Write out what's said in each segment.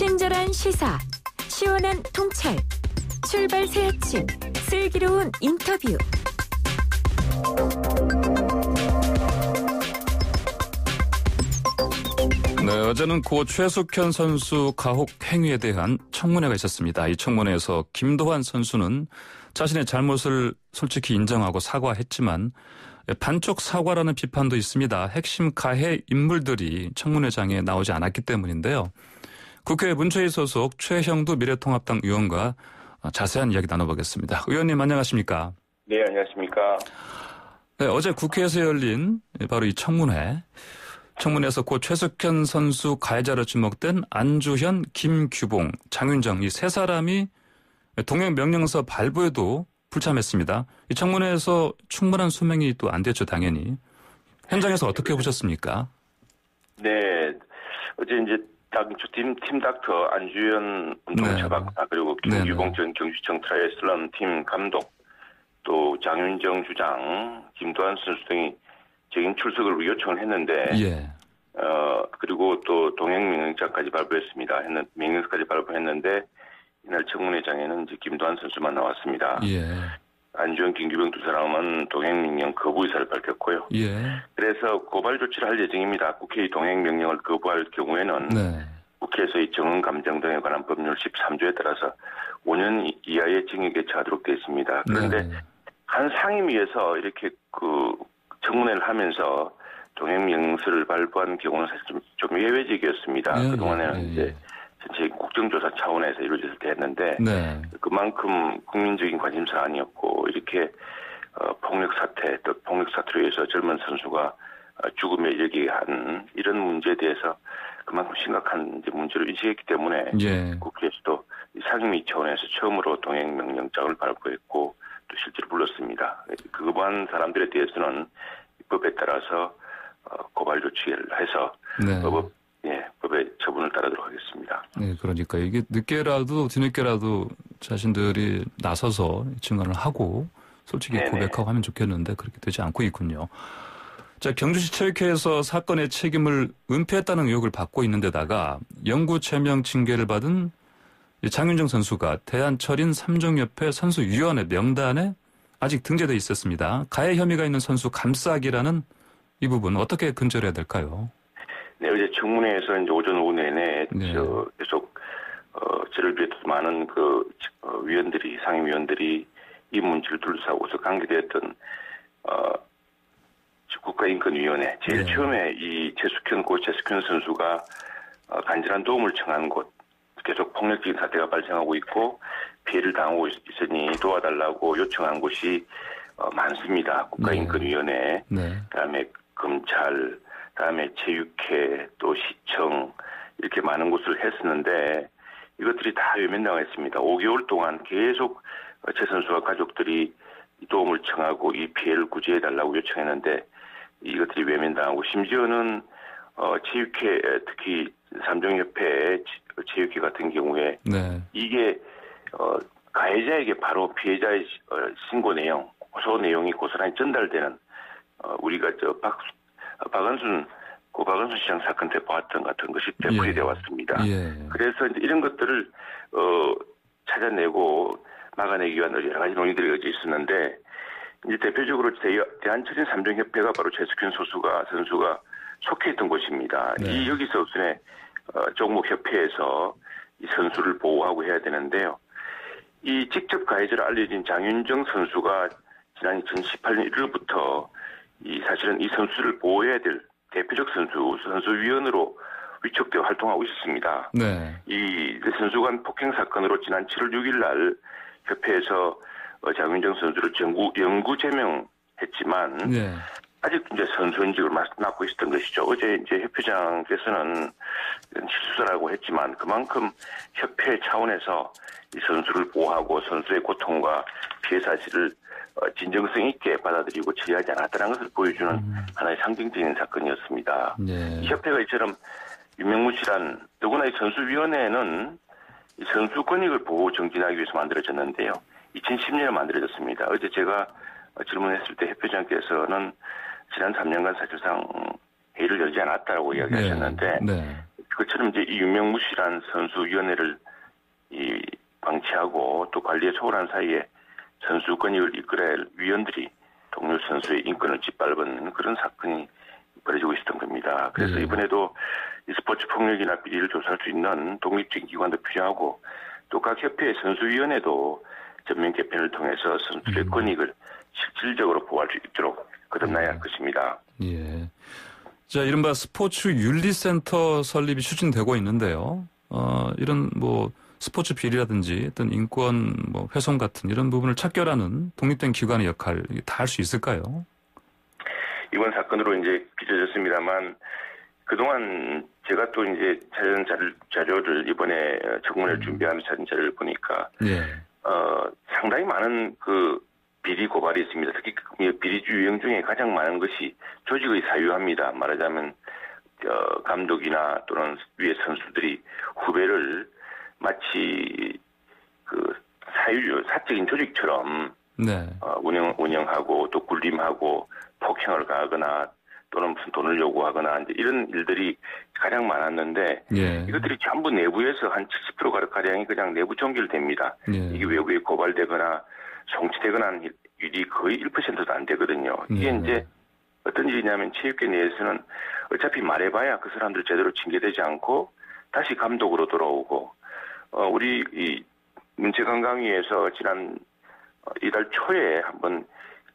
친절한 시사, 시원한 통찰, 출발 새 아침, 슬기로운 인터뷰. 네, 어제는 고 최숙현 선수 가혹 행위에 대한 청문회가 있었습니다. 이 청문회에서 김도환 선수는 자신의 잘못을 솔직히 인정하고 사과했지만 반쪽 사과라는 비판도 있습니다. 핵심 가해 인물들이 청문회장에 나오지 않았기 때문인데요. 국회 문체위 소속 최형두 미래통합당 의원과 자세한 이야기 나눠보겠습니다. 의원님 안녕하십니까? 네, 안녕하십니까? 네, 어제 국회에서 열린 바로 이 청문회에서 고 최숙현 선수 가해자로 지목된 안주현, 김규봉, 장윤정 이 세 사람이 동행 명령서 발부에도 불참했습니다. 이 청문회에서 충분한 소명이 또 안 됐죠, 당연히. 현장에서 어떻게 보셨습니까? 네, 어제 이제 팀 닥터 안주현 운동차박사 그리고 김규봉 전 경주청 트라이애슬론 팀 감독 또 장윤정 주장, 김도환 선수 등이 적임 출석을 요청을 했는데, 그리고 또 동행 명령장까지 발부했습니다. 명령서까지 발부했는데 이날 청문회장에는 이제 김도환 선수만 나왔습니다. 안주현, 김규봉 두 사람은 동행 명령 거부 의사를 밝혔고요. 그래서 고발 조치를 할 예정입니다. 국회의 동행 명령을 거부할 경우에는 국회에서의 정언 감정 등에 관한 법률 13조에 따라서 5년 이하의 징역에 처하도록 되어 있습니다. 그런데 한 상임위에서 이렇게 청문회를 하면서 동행 명령서를 발부한 경우는 사실 좀 예외적이었습니다. 그동안에는 이제 전체 국정조사 차원에서 이루어졌을 때 했는데 그만큼 국민적인 관심사 아니었고 이렇게 폭력 사태 또 폭력 사태로 해서 젊은 선수가 죽음에 이르게 한 이런 문제에 대해서 그만큼 심각한 이제 문제를 인식했기 때문에 국회에서도 상임위 차원에서 처음으로 동행 명령장을 발부했고 또 실제로 불렀습니다. 거부한 사람들에 대해서는 법에 따라서 고발 조치를 해서 법의 처분을 따르도록 하겠습니다. 네, 그러니까 이게 늦게라도 뒤늦게라도 자신들이 나서서 증언을 하고 솔직히 고백하고 하면 좋겠는데 그렇게 되지 않고 있군요. 자, 경주시 체육회에서 사건의 책임을 은폐했다는 의혹을 받고 있는 데다가 영구 제명 징계를 받은 장윤정 선수가 대한철인 3종협회 선수위원회 명단에 아직 등재돼 있었습니다. 가해 혐의가 있는 선수 감싸기라는 이 부분 어떻게 근절해야 될까요? 네, 어제 청문회에서 이제 오전 오후 내내 계속 저를 비롯해 많은 위원들이 상임위원들이 이 문제를 둘러싸고서 관계되었던 국가인권위원회 제일 처음에 이 고 최숙현 선수가 간절한 도움을 청한 곳 계속 폭력적인 사태가 발생하고 있고 피해를 당하고 있으니 도와달라고 요청한 곳이 많습니다. 국가인권위원회, 그다음에 검찰, 그다음에 체육회, 또 시청 이렇게 많은 곳을 했었는데 이것들이 다 외면당했습니다. 5개월 동안 계속 최 선수와 가족들이 도움을 청하고 이 피해를 구제해달라고 요청했는데 이것들이 외면당하고 심지어는 체육회 특히 삼종협회 체육회 같은 경우에 이게 가해자에게 바로 피해자의 신고 내용, 고소 내용이 고스란히 전달되는 우리가 박은순 시장 사건 때 보았던 같은 것이 되풀이되어 왔습니다. 그래서 이제 이런 것들을 찾아내고 막아내기 위한 여러 가지 논의들이 있었는데 이제 대표적으로 대한철인 3종협회가 바로 최숙현 선수가 속해 있던 곳입니다. 여기서 우선에 종목협회에서 이 선수를 보호하고 해야 되는데요. 이 직접 가해자로 알려진 장윤정 선수가 지난 2018년 1월부터 사실은 이 선수를 보호해야 될 대표적 선수위원으로 위촉되어 활동하고 있었습니다. 이 선수 간 폭행 사건으로 지난 7월 6일 날 협회에서 장윤정 선수를 영구 제명했지만 아직 이제 선수인직을 맡고 있었던 것이죠. 어제 이제 협회장께서는 실수라고 했지만 그만큼 협회 차원에서 이 선수를 보호하고 선수의 고통과 피해 사실을 진정성 있게 받아들이고 처리하지 않았다는 것을 보여주는 하나의 상징적인 사건이었습니다. 이 협회가 이처럼 유명무실한 더구나 이 선수위원회는 이 선수 권익을 보호 정진하기 위해서 만들어졌는데요. 2010년에 만들어졌습니다. 어제 제가 질문했을 때 협회장께서는 지난 3년간 사실상 회의를 열지 않았다고 이야기하셨는데 그처럼 이제 이 유명무실한 선수위원회를 방치하고 또 관리에 소홀한 사이에 선수 권익을 이끌어야 할 위원들이 동료 선수의 인권을 짓밟은 그런 사건이 벌어지고 있었던 겁니다. 그래서 이번에도 이 스포츠 폭력이나 비리를 조사할 수 있는 독립적인 기관도 필요하고 또 각 협회의 선수위원회도 전면 개편을 통해서 선수의 권익을 실질적으로 보호할 수 있도록 거듭나야 할 것입니다. 예. 자, 이른바 스포츠 윤리센터 설립이 추진되고 있는데요. 이런 뭐 스포츠 비리라든지 어떤 인권 뭐 훼손 같은 이런 부분을 척결하는 독립된 기관의 역할 다 할 수 있을까요? 이번 사건으로 이제 빚어졌습니다만 그동안 제가 또 이제 자연 자료를 이번에 청문회를 준비하면서 찾은 자료를 보니까 상당히 많은 그 비리 고발이 있습니다. 특히 비리주 유형 중에 가장 많은 것이 조직의 사유합니다. 말하자면 감독이나 또는 위에 선수들이 후배를 마치 그 사적인 조직처럼 운영하고 또 굴림하고 폭행을 가하거나 또는 무슨 돈을 요구하거나 이제 이런 일들이 가장 많았는데 이것들이 전부 내부에서 한 70% 가량이 그냥 내부 종결됩니다. 이게 외부에 고발되거나 송치되거나 하는 일이 거의 1%도 안 되거든요. 이게 이제 어떤 일이냐면 체육계 내에서는 어차피 말해봐야 그 사람들 제대로 징계되지 않고 다시 감독으로 돌아오고 우리 이 문체관광위에서 지난 이달 초에 한번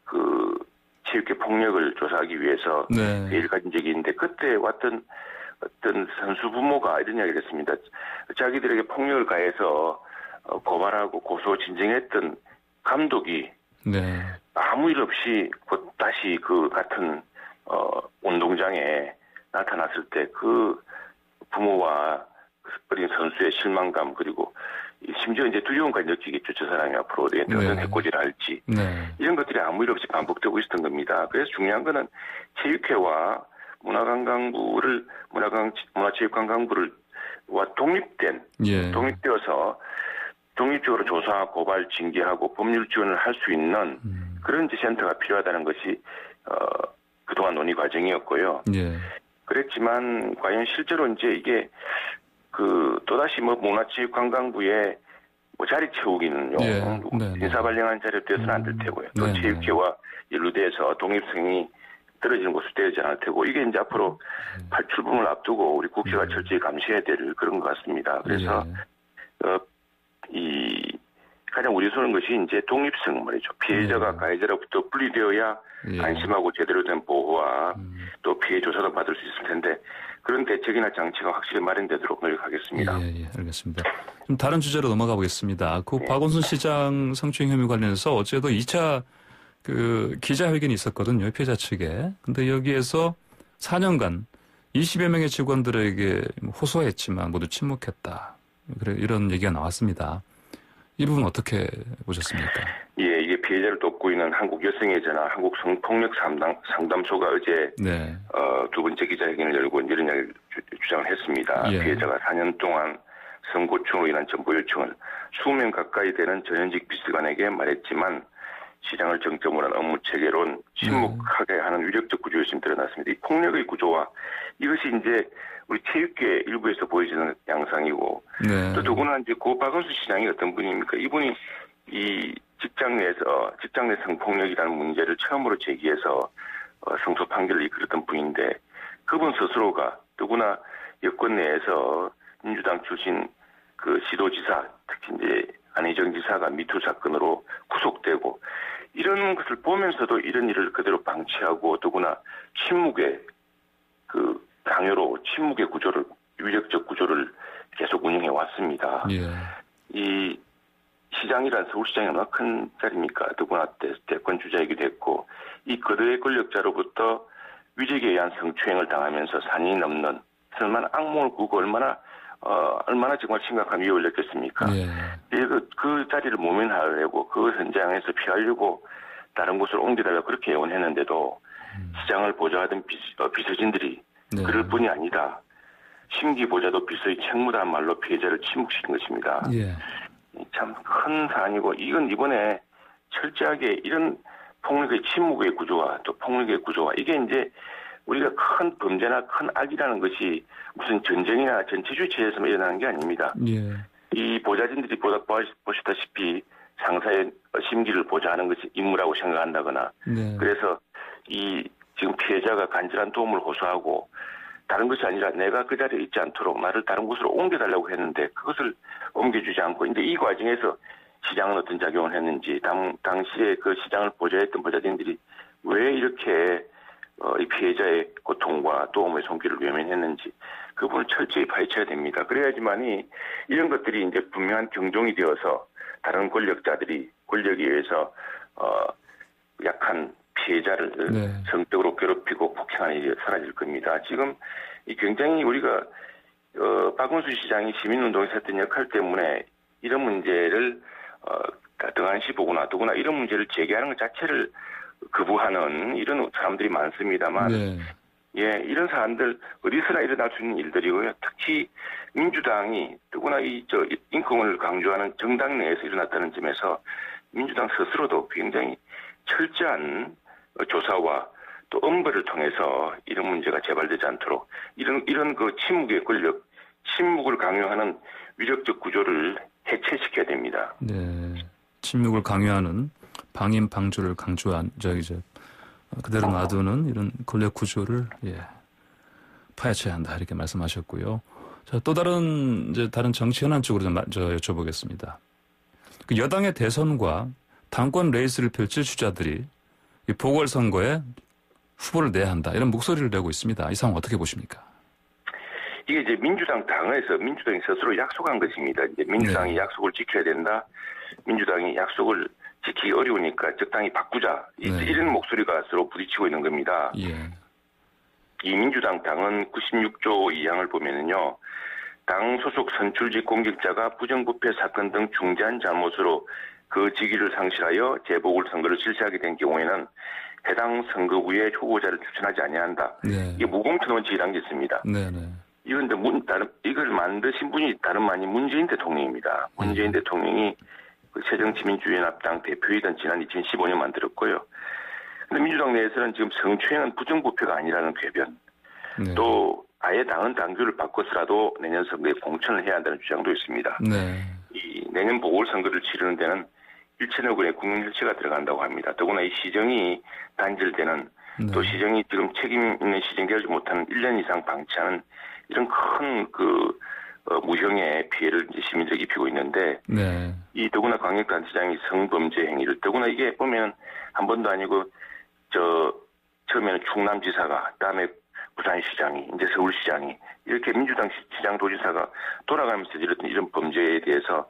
그 체육계 폭력을 조사하기 위해서 회의를 가진 적이 있는데 그때 왔던 어떤 선수 부모가 이런 이야기를 했습니다. 자기들에게 폭력을 가해서 고발하고 고소 진정했던 감독이 아무 일 없이 곧 다시 그 같은 운동장에 나타났을 때 그 부모와 어린 선수의 실망감 그리고 심지어 이제 두려움까지 느끼겠죠. 저 사람이 앞으로 어떤 해코지를 할지 이런 것들이 아무 일 없이 반복되고 있었던 겁니다. 그래서 중요한 거는 체육회와 문화체육관광부를 독립되어서 독립적으로 조사, 고발, 징계하고 법률 지원을 할 수 있는 그런 이제 센터가 필요하다는 것이 그동안 논의 과정이었고요. 그랬지만 과연 실제로 이제 이게 또다시 문화체육관광부에 자리 채우기는요. 인사 발령한 자리에 되어서는 안 될 테고요. 또 체육회와 연루돼서 독립성이 떨어지는 것으로 되지 않을 테고 이게 이제 앞으로 출범을 앞두고 우리 국회가 철저히 감시해야 될 그런 것 같습니다. 그래서 가장 우려스러운 것이 이제 독립성 말이죠. 피해자가 가해자로부터 분리되어야 안심하고 제대로 된 보호와 또 피해 조사도 받을 수 있을 텐데 그런 대책이나 장치가 확실히 마련되도록 노력하겠습니다. 알겠습니다. 좀 다른 주제로 넘어가 보겠습니다. 박원순 시장 성추행 혐의 관련해서 어제도 2차 그 기자회견이 있었거든요. 피해자 측에. 근데 여기에서 4년간 20여 명의 직원들에게 호소했지만 모두 침묵했다. 이런 얘기가 나왔습니다. 이 부분 어떻게 보셨습니까? 이게 피해자를 돕고 있는 한국여성의제나 한국성폭력 상담소가 어제 두 번째 기자회견을 열고 이런 이야기를 주장을 했습니다. 피해자가 4년 동안 성고충으로 인한 정보 요청을 20명 가까이 되는 전현직 비서관에게 말했지만 시장을 정점으로 한 업무 체계론 침묵하게 하는 위력적 구조였음이 드러났습니다. 이 폭력의 구조와 이것이 이제 우리 체육계 일부에서 보여지는 양상이고 또 더구나 이제 박원순 시장이 어떤 분입니까? 이분이 이 직장 내 성폭력이라는 문제를 처음으로 제기해서 승소 판결을 이끌었던 분인데 그분 스스로가 더구나 여권 내에서 민주당 출신 그 시도지사 특히 이제 안희정 지사가 미투 사건으로 구속되고 이런 것을 보면서도 이런 일을 그대로 방치하고 더구나 침묵의 그 강요로 침묵의 구조를 위력적 구조를 계속 운영해 왔습니다. 이 시장이란 서울시장이 얼마나 큰 자리입니까? 더구나 대권 주자이기도 했고 이 거대 권력자로부터 위력에 의한 성추행을 당하면서 4년이 넘는 얼마나 악몽을 꾸고 얼마나 정말 심각한 위협을 느꼈습니까? 그 자리를 모면하려고 그 현장에서 피하려고 다른 곳으로 옮겨달라고 그렇게 애원했는데도 시장을 보좌하던 비서진들이 그럴 뿐이 아니다. 심기보자도 비서의 책무다는 말로 피해자를 침묵시킨 것입니다. 참 큰 사안이고 이건 이번에 철저하게 이런 폭력의 침묵의 구조와 또 폭력의 구조와 이게 이제 우리가 큰 범죄나 큰 악이라는 것이 무슨 전쟁이나 전체주의 체제에서만 일어나는 게 아닙니다. 예. 이 보좌진들이 보시다시피 상사의 심기를 보좌하는 것이 임무라고 생각한다거나 네. 그래서 이 지금 피해자가 간절한 도움을 호소하고 다른 것이 아니라 내가 그 자리에 있지 않도록 나를 다른 곳으로 옮겨달라고 했는데 그것을 옮겨주지 않고 이제 이 과정에서 시장은 어떤 작용을 했는지 당시에 그 시장을 보좌했던 보좌진들이 왜 이렇게 이 피해자의 고통과 도움의 손길을 외면했는지 그 부분을 철저히 파헤쳐야 됩니다. 그래야지만이 이런 것들이 이제 분명한 경종이 되어서 다른 권력자들이 권력에 의해서 약한 피해자를 네. 성적으로 괴롭히고 폭행하는 일이 사라질 겁니다. 지금 이 굉장히 우리가 박원순 시장이 시민운동에서 했던 역할 때문에 이런 문제를 등한시 보거나 더구나 이런 문제를 제기하는 것 자체를 거부하는 이런 사람들이 많습니다만 네. 예, 이런 사안들 어디서나 일어날 수 있는 일들이고요. 특히 민주당이 더구나 인권을 강조하는 정당 내에서 일어났다는 점에서 민주당 스스로도 굉장히 철저한 조사와 또 엄벌을 통해서 이런 문제가 재발되지 않도록 이런 그 침묵의 권력, 침묵을 강요하는 위력적 구조를 해체시켜야 됩니다. 네. 침묵을 강요하는 방임 방조를 강조한 그대로 놔두는 이런 권력 구조를 파헤쳐야 한다 이렇게 말씀하셨고요. 자, 또 다른 정치 현안 쪽으로 좀 여쭤보겠습니다. 그 여당의 대선과 당권 레이스를 펼칠 주자들이 이 보궐선거에 후보를 내야 한다 이런 목소리를 내고 있습니다. 이 상황 어떻게 보십니까? 이게 이제 민주당이 스스로 약속한 것입니다. 이제 민주당이 약속을 지켜야 된다. 민주당이 약속을 지키기 어려우니까 적당히 바꾸자. 이런 목소리가 서로 부딪히고 있는 겁니다. 예. 이 민주당 당은 96조 2항을 보면은요. 당 소속 선출직 공직자가 부정부패 사건 등 중대한 잘못으로 그 직위를 상실하여 재보궐선거를 실시하게 된 경우에는 해당 선거구에 후보자를 추천하지 아니한다. 네. 이게 무공천 원칙이라는 게 있습니다. 네네. 이런데 이걸 만드신 분이 다름 아닌 문재인 대통령입니다. 문재인 대통령이 그 새정치민주연합당 대표이던 지난 2015년 만들었고요. 근데 민주당 내에서는 지금 성추행은 부정부패가 아니라는 궤변, 네. 또 아예 당은 당규를 바꿔서라도 내년 선거에 공천을 해야 한다는 주장도 있습니다. 네. 이 내년 보궐선거를 치르는 데는 1천억 원의 국민혈세가 들어간다고 합니다. 더구나 이 시정이 단절되는 또 시정이 지금 책임 있는 시정되지 못하는 1년 이상 방치하는 이런 큰 무형의 피해를 이제 시민들이 입히고 있는데 네. 이 더구나 광역단체장이 성범죄 행위를 더구나 이게 보면 한 번도 아니고 처음에는 충남지사가 그다음에 부산시장이 이제 서울시장이 이렇게 민주당 시장도지사가 돌아가면서 이런 범죄에 대해서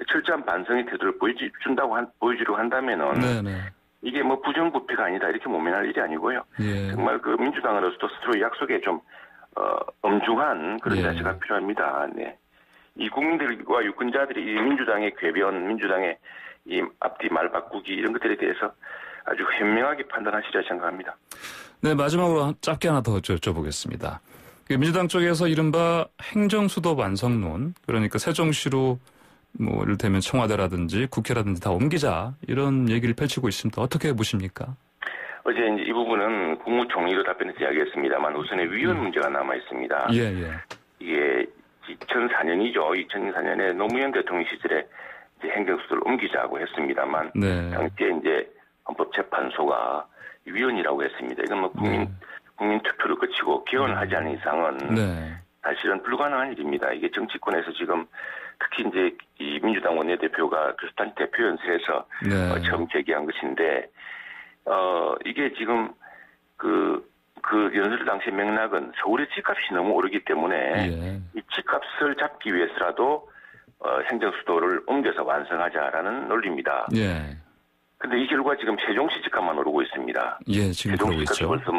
철저한 반성의 태도를 보여주려고 한다면은 네네. 이게 뭐 부정부패가 아니다 이렇게 모면할 일이 아니고요. 예. 정말 그 민주당으로서도 스스로 약속에 좀 엄중한 그런 자세가 필요합니다. 네. 이 국민들과 유권자들이 이 민주당의 궤변, 민주당의 이 앞뒤 말 바꾸기 이런 것들에 대해서 아주 현명하게 판단하시리라 생각합니다. 네, 마지막으로 짧게 하나 더 여쭤보겠습니다. 민주당 쪽에서 이른바 행정수도 완성론, 그러니까 세종시로 뭐 이를테면 청와대라든지 국회라든지 다 옮기자 이런 얘기를 펼치고 있습니다. 어떻게 보십니까? 어제 이제 이 부분은 국무총리로 답변해서 이야기했습니다만 우선의 위헌 문제가 남아 있습니다. 예. 이게 2004년이죠. 2004년에 노무현 대통령 시절에 이제 행정수도를 옮기자고 했습니다만 당시에 이제 헌법재판소가 위헌이라고 했습니다. 이건 뭐 국민 투표를 거치고 개헌을 하지 않은 이상은 사실은 불가능한 일입니다. 이게 정치권에서 지금 특히 이제 이 민주당 원내대표가 교수단 대표연설에서 처음 제기한 것인데 이게 지금 그 연설 당시 맥락은 서울의 집값이 너무 오르기 때문에 이 집값을 잡기 위해서라도 행정수도를 옮겨서 완성하자라는 논리입니다. 근데 이 결과 지금 세종시 집값만 오르고 있습니다. 지금 그러고 있죠. 벌써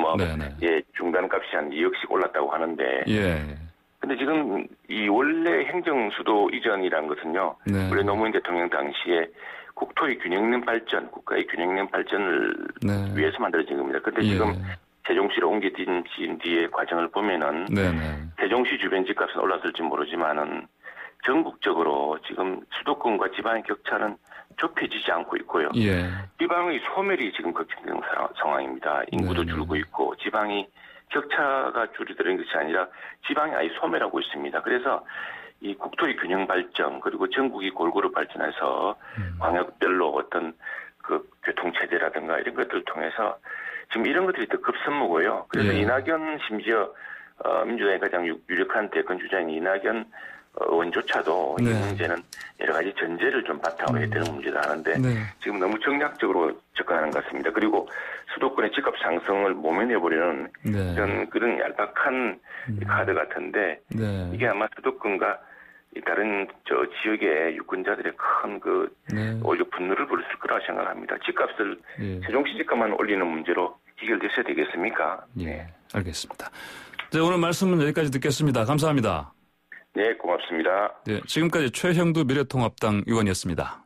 중간값이 한 2억씩 올랐다고 하는데. 근데 지금 이 원래 행정수도 이전이라는 것은요. 원래 노무현 대통령 당시에 국토의 균형된 발전, 국가의 균형된 발전을 위해서 만들어진 겁니다. 근데 지금 세종시로 옮겨진 뒤의 과정을 보면은 세종시 주변 집값은 올랐을지 모르지만은 전국적으로 지금 수도권과 지방의 격차는 좁혀지지 않고 있고요. 지방의 소멸이 지금 걱정되는 상황입니다. 인구도 줄고 있고 지방이 격차가 줄어드는 것이 아니라 지방이 아예 소멸하고 있습니다. 그래서 이 국토의 균형 발전 그리고 전국이 골고루 발전해서 광역별로 어떤 그 교통체제라든가 이런 것들을 통해서 지금 이런 것들이 더 급선무고요. 그래서 예. 이낙연 심지어 민주당의 가장 유력한 대권 주자인 이낙연 의원조차도 이 문제는 여러 가지 전제를 좀 바탕으로 해야 되는 문제다 하는데 지금 너무 정략적으로 접근하는 것 같습니다. 그리고 수도권의 집값 상승을 모면해버리는 그런 얄팍한 카드 같은데 이게 아마 수도권과 다른 지역의 유권자들의 큰 오히려 분노를 불렀을 거라 생각합니다. 집값을 세종시 집값만 올리는 문제로 해결됐어야 되겠습니까? 예, 알겠습니다. 네, 오늘 말씀은 여기까지 듣겠습니다. 감사합니다. 네, 고맙습니다. 네, 지금까지 최형두 미래통합당 의원이었습니다.